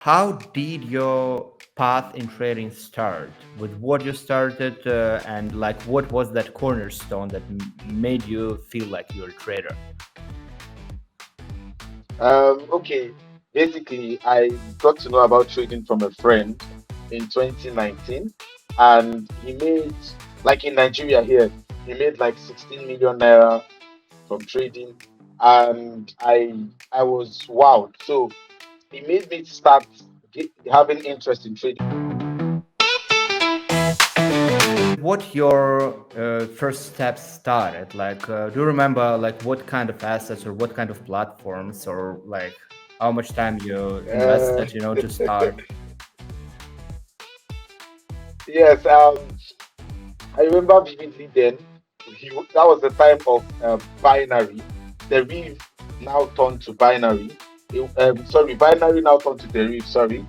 How did your path in trading start? With what you started, and like what was that cornerstone that made you feel like you're a trader? Okay. Basically, I got to know about trading from a friend in 2019, and he made, like in Nigeria here, he made like 16 million naira from trading, and I was wowed. So he made me start having interest in trading. What your first steps started? Like, do you remember like what kind of assets or what kind of platforms or like how much time you Uh, invested, to start? yes, I remember vividly then. That was the time of binary. Deriv now turned to binary. Sorry, binary now turned to deriv. Sorry.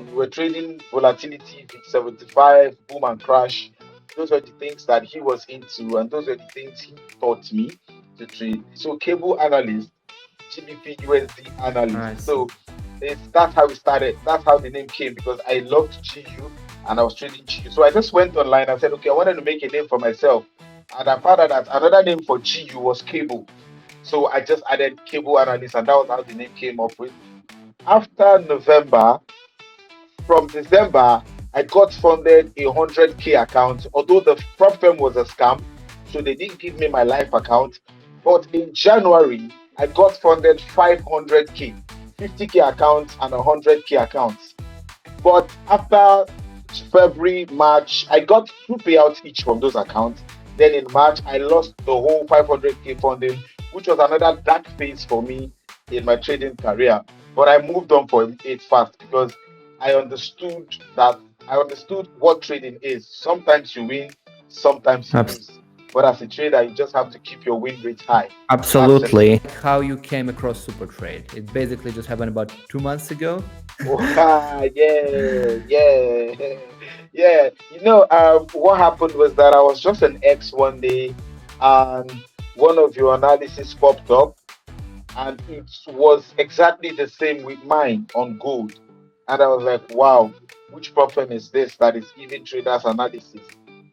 We were trading volatility, VIX 75, boom and crash. Those were the things that he was into, and those were the things he taught me to trade. So, cable analyst, GBP USD I analyst. see. So that's how we started. That's how the name came because I loved GU and I was trading GU. So I just went online and said, okay, I wanted to make a name for myself. And I found out that another name for GU was cable. So I just added cable analyst, and that was how the name came up with. After November, from December, I got funded a 100K account, although the prop firm was a scam, so they didn't give me my life account. But in January, I got funded 500K, 50K accounts and 100K accounts. But after February, March, I got two payouts each from those accounts. Then in March, I lost the whole 500K funding, which was another dark phase for me in my trading career. But I moved on from it fast because I understood that I understood what trading is. Sometimes you win, sometimes you Abs- lose. But as a trader, you just have to keep your win rate high. That's simple. Absolutely. How you came across Supertrade? It basically just happened about 2 months ago. Oh, yeah, yeah, yeah. What happened was that I was just an ex one day, and one of your analysis popped up, and it was exactly the same with mine on gold. And I was like, wow, which problem is this that is giving traders analysis?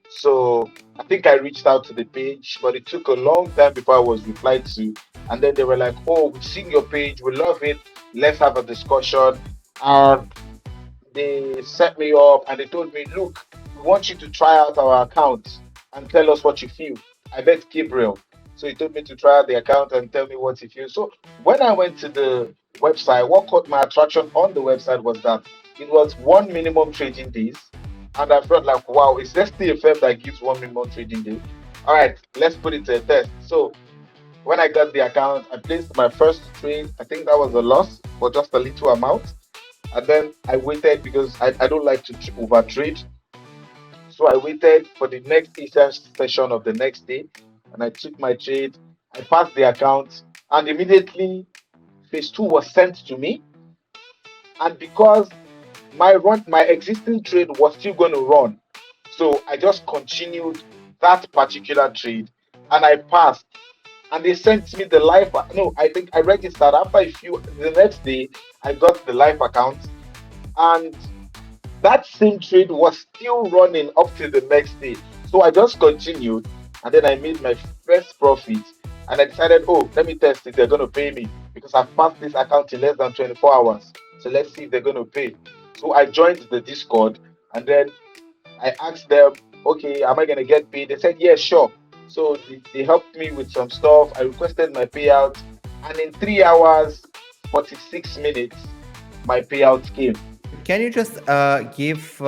So I think I reached out to the page, but it took a long time before I was replied to. And then they were like, oh, we've seen your page, we love it, let's have a discussion. And they set me up and they told me, look, we want you to try out our account and tell us what you feel. I bet Gabriel. So he told me to try out the account and tell me what he feels. So when I went to the website, what caught my attraction on the website was that it was one minimum trading days. And I felt like, wow, is there still a firm that gives one minimum trading day? All right, let's put it to a test. So when I got the account, I placed my first trade. I think that was a loss for just a little amount. And then I waited because I don't like to over trade. So I waited for the next Eastern session of the next day and I took my trade. I passed the account and immediately phase two was sent to me. And because my existing trade was still going to run, so I just continued that particular trade and I passed. And they sent me the life. No, I think I registered after a few. The next day, I got the life account, and that same trade was still running up to the next day. So I just continued and then I made my first profit. And I decided, oh, let me test if they're going to pay me because I've passed this account in less than 24 hours. So let's see if they're going to pay. So I joined the Discord and then I asked them, okay, am I going to get paid? They said, yeah, sure. So they helped me with some stuff. I requested my payout. And in 3 hours, 46 minutes, my payout came. Can you just give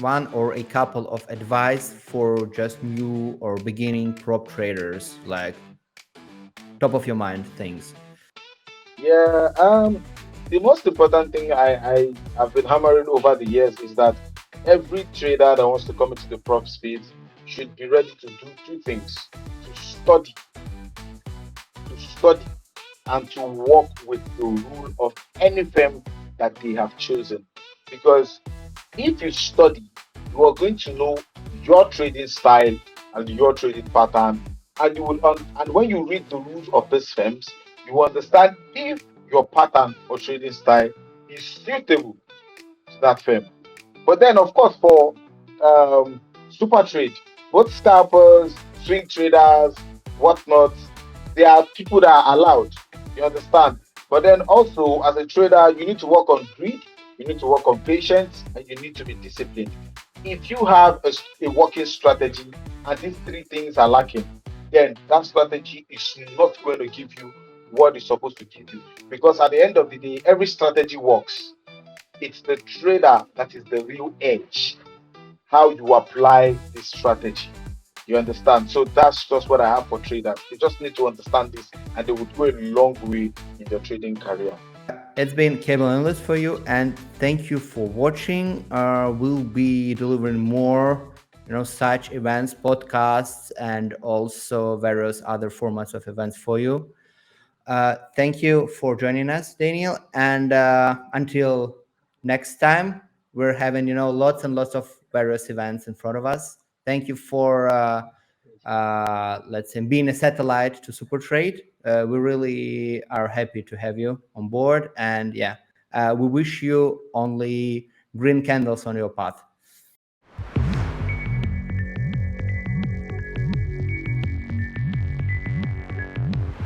one or a couple of advice for just new or beginning prop traders, like top of your mind things? Yeah, the most important thing I have been hammering over the years is that every trader that wants to come into the prop space should be ready to do two things: to study, to study, and to work with the rule of any firm that they have chosen. Because if you study, you are going to know your trading style and your trading pattern, and and when you read the rules of these firms, you understand if your pattern or trading style is suitable to that firm. But then, of course, for super trade, both scalpers, swing traders, whatnot, there are people that are allowed. You understand? But then also, as a trader, you need to work on greed, you need to work on patience, and you need to be disciplined. If you have a working strategy and these three things are lacking, then that strategy is not going to give you what it's supposed to give you. Because at the end of the day, every strategy works. It's the trader that is the real edge, how you apply this strategy. You understand? So that's just what I have for traders. They just need to understand this and they would go a long way in their trading career. It's been Cable Endless for you, and thank you for watching. We'll be delivering more, such events, podcasts, and also various other formats of events for you. Thank you for joining us, Daniel. And until next time, we're having lots and lots of various events in front of us. Thank you for let's say being a satellite to Supertrade. We really are happy to have you on board, and yeah, we wish you only green candles on your path.